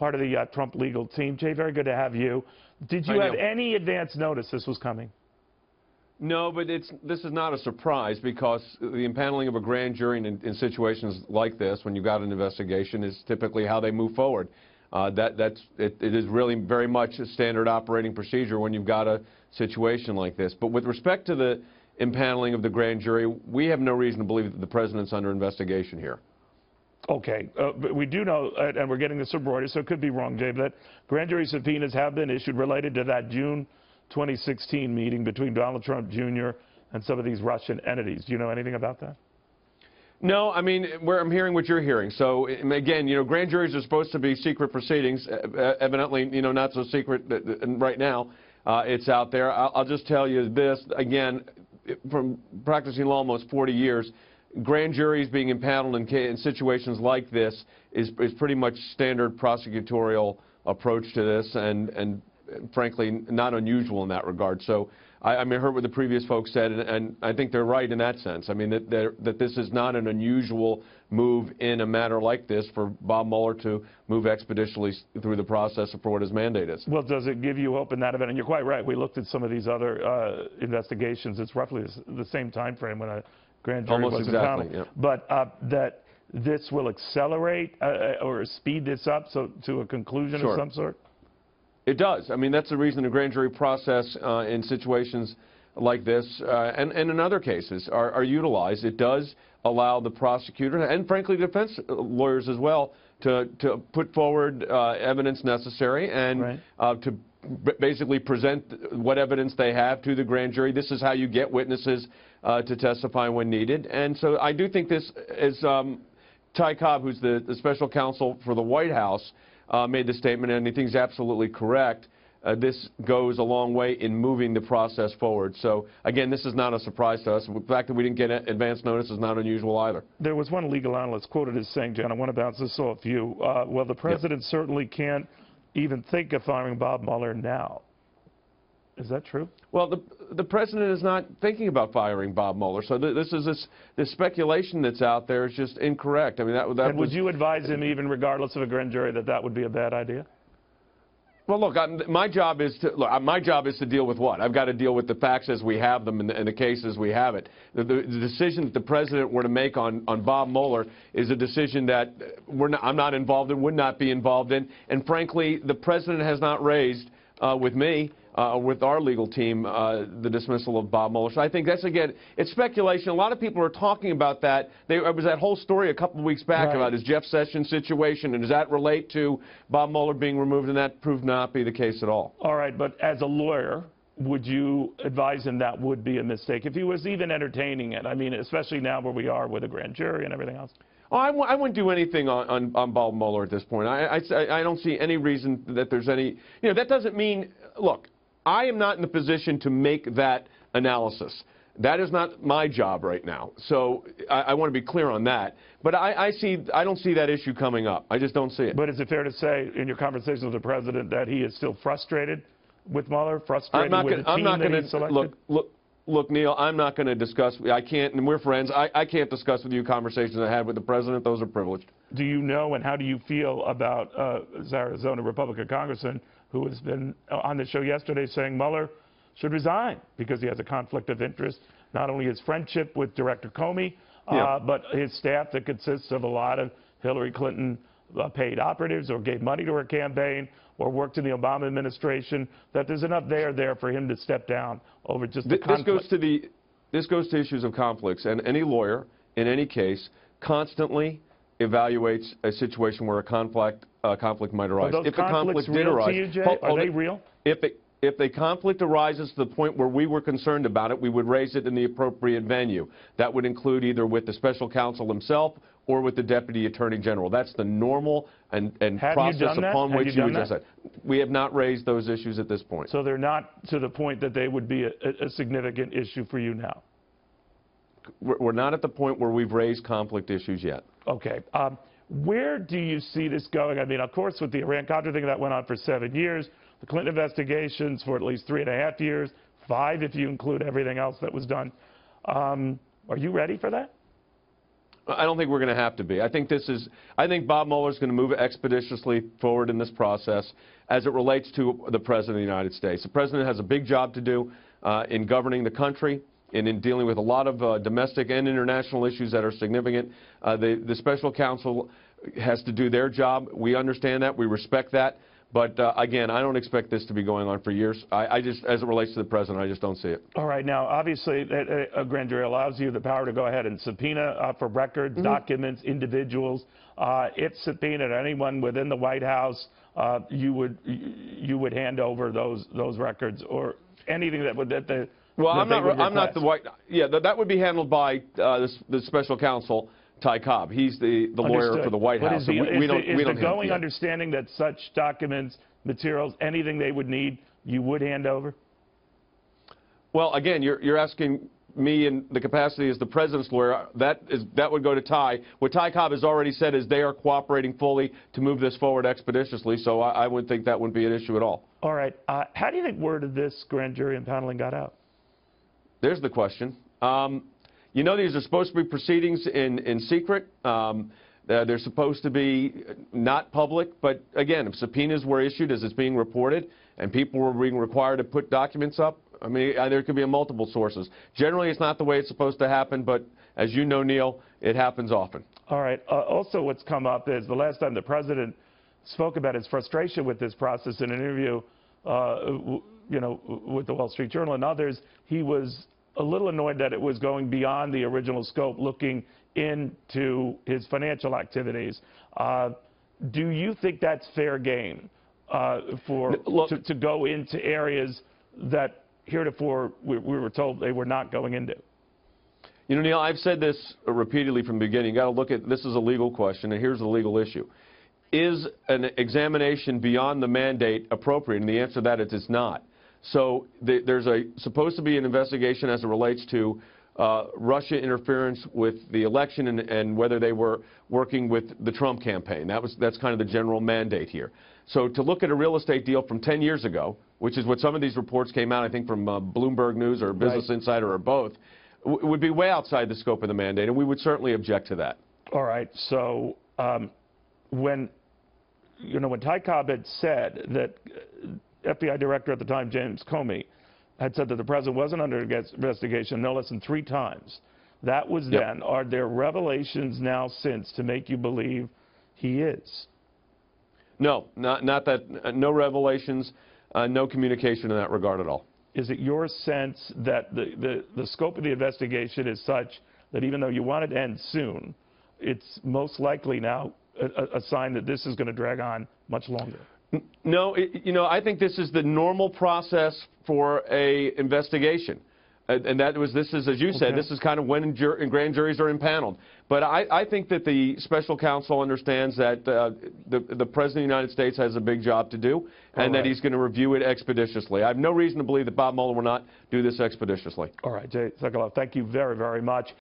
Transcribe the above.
part of the Trump legal team. Jay, very good to have you. Did you have any advance notice this was coming? No, but this is not a surprise because the impaneling of a grand jury in situations like this, when you've got an investigation, is typically how they move forward. It is really very much a standard operating procedure when you've got a situation like this. But with respect to the impaneling of the grand jury, we have no reason to believe that the president's under investigation here. Okay, but we do know, and we're getting this from Reuters, so it could be wrong, Dave, that grand jury subpoenas have been issued related to that June 2016 meeting between Donald Trump Jr. and some of these Russian entities. Do you know anything about that? No, I mean, I'm hearing what you're hearing. So, again, grand juries are supposed to be secret proceedings. Evidently, not so secret right now. It's out there. I'll just tell you this, again, from practicing law almost 40 years, grand juries being impaneled in situations like this is pretty much standard prosecutorial approach to this, and frankly, not unusual in that regard. So I heard what the previous folks said, and I think they're right in that sense. I mean, that this is not an unusual move in a matter like this for Bob Mueller to move expeditiously through the process for what his mandate is. Well, does it give you hope in that event? And you're quite right. We looked at some of these other investigations. It's roughly the same time frame when a grand jury was impaneled. Yeah. But that this will accelerate or speed this up to a conclusion of some sort? It does. I mean, that's the reason the grand jury process in situations like this and in other cases are utilized. It does allow the prosecutor and, frankly, defense lawyers as well to put forward evidence necessary and to basically present what evidence they have to the grand jury. This is how you get witnesses to testify when needed. And so I do think this is Ty Cobb, who's the special counsel for the White House, made the statement, and I think he's absolutely correct. This goes a long way in moving the process forward. So, again, this is not a surprise to us. The fact that we didn't get advance notice is not unusual either. There was one legal analyst quoted as saying, John, I want to bounce this off you, well, the president certainly can't even think of firing Bob Mueller now. Is that true? Well, the president is not thinking about firing Bob Mueller. So this speculation that's out there is just incorrect. I mean, and would you advise him, even regardless of a grand jury, that would be a bad idea? Well, look, my job is to deal with what? I've got to deal with the facts as we have them and the case as we have it. The decision that the president were to make on Bob Mueller is a decision that I'm not involved in, would not be involved in, and frankly, the president has not raised with me. With our legal team, the dismissal of Bob Mueller. So I think that's, again, it's speculation. A lot of people are talking about that. There was that whole story a couple of weeks back about his Jeff Sessions situation, and does that relate to Bob Mueller being removed, and that proved not be the case at all. All right, but as a lawyer, would you advise him that would be a mistake if he was even entertaining it? I mean, especially now where we are with a grand jury and everything else. Oh, I wouldn't do anything on Bob Mueller at this point. I don't see any reason that there's any, that doesn't mean, look, I am not in the position to make that analysis. That is not my job right now. So I want to be clear on that. But I don't see that issue coming up. I just don't see it. But is it fair to say in your conversation with the president that he is still frustrated with Mueller, frustrated with the team that he selected? Look, Neil, I'm not going to discuss. I can't, and we're friends. I can't discuss with you conversations I had with the president. Those are privileged. Do you know, and how do you feel about Arizona Republican Congressman who has been on the show yesterday saying Mueller should resign because he has a conflict of interest, not only his friendship with Director Comey, but his staff that consists of a lot of Hillary Clinton paid operatives or gave money to her campaign or worked in the Obama administration, that there's enough there for him to step down over just the conflict. This goes to issues of conflicts, and any lawyer in any case constantly evaluates a situation where a conflict might arise. Are those conflicts real to you, Jay? Are they real? If a conflict arises to the point where we were concerned about it, we would raise it in the appropriate venue. That would include either with the special counsel himself or with the Deputy Attorney General. That's the normal and process upon which you address that. We have not raised those issues at this point. So they're not to the point that they would be a significant issue for you now? We're not at the point where we've raised conflict issues yet. Okay. Where do you see this going? I mean, of course, with the Iran-Contra thing that went on for 7 years, the Clinton investigations for at least 3.5 years, 5 if you include everything else that was done. Are you ready for that? I don't think we're going to have to be. I think Bob Mueller is going to move expeditiously forward in this process as it relates to the President of the United States. The President has a big job to do in governing the country and in dealing with a lot of domestic and international issues that are significant. The special counsel has to do their job. We understand that. We respect that. But, again, I don't expect this to be going on for years. I just, as it relates to the President, I just don't see it. All right. Now, obviously, a grand jury allows you the power to go ahead and subpoena for records, documents, individuals. If subpoenaed anyone within the White House, you would hand over those records or anything that would Well, I'm not the White. Yeah, that would be handled by the special counsel, Ty Cobb. He's the lawyer for the White House. Is the going understanding that such documents, materials, anything they would need, you would hand over? Well, again, you're asking me in the capacity as the President's lawyer. That would go to Ty. What Ty Cobb has already said is they are cooperating fully to move this forward expeditiously, so I would think that wouldn't be an issue at all. All right. How do you think word of this grand jury impanelling got out? There's the question. You know, these are supposed to be proceedings in secret. They're supposed to be not public. But, again, if subpoenas were issued as it's being reported and people were being required to put documents up, I mean, there could be multiple sources. Generally, it's not the way it's supposed to happen. But, as you know, Neil, it happens often. All right. Also, what's come up is the last time the President spoke about his frustration with this process in an interview, you know, with the Wall Street Journal and others, he was a little annoyed that it was going beyond the original scope, looking into his financial activities. Do you think that's fair game to go into areas that heretofore we were told they were not going into? You know, Neil, I've said this repeatedly from the beginning. You've got to look at this as a legal question, and here's the legal issue. Is an examination beyond the mandate appropriate? And the answer to that is it's not. So there's supposed to be an investigation as it relates to Russia interference with the election and whether they were working with the Trump campaign. That's kind of the general mandate here. So to look at a real estate deal from 10 years ago, which is what some of these reports came out, I think, from Bloomberg News or Business Insider or both, would be way outside the scope of the mandate, and we would certainly object to that. All right. So when Ty Cobb had said that FBI Director at the time, James Comey, had said that the President wasn't under investigation no less than 3 times. That was then. Are there revelations now since to make you believe he is? No, not that. No revelations, no communication in that regard at all. Is it your sense that the scope of the investigation is such that even though you want it to end soon, it's most likely now a sign that this is going to drag on much longer? No, you know, I think this is the normal process for a investigation. And this is, as you said, this is kind of when grand juries are impaneled. But I think that the special counsel understands that the President of the United States has a big job to do and that he's going to review it expeditiously. I have no reason to believe that Bob Mueller will not do this expeditiously. All right, Jay Sekulow, thank you very, very much.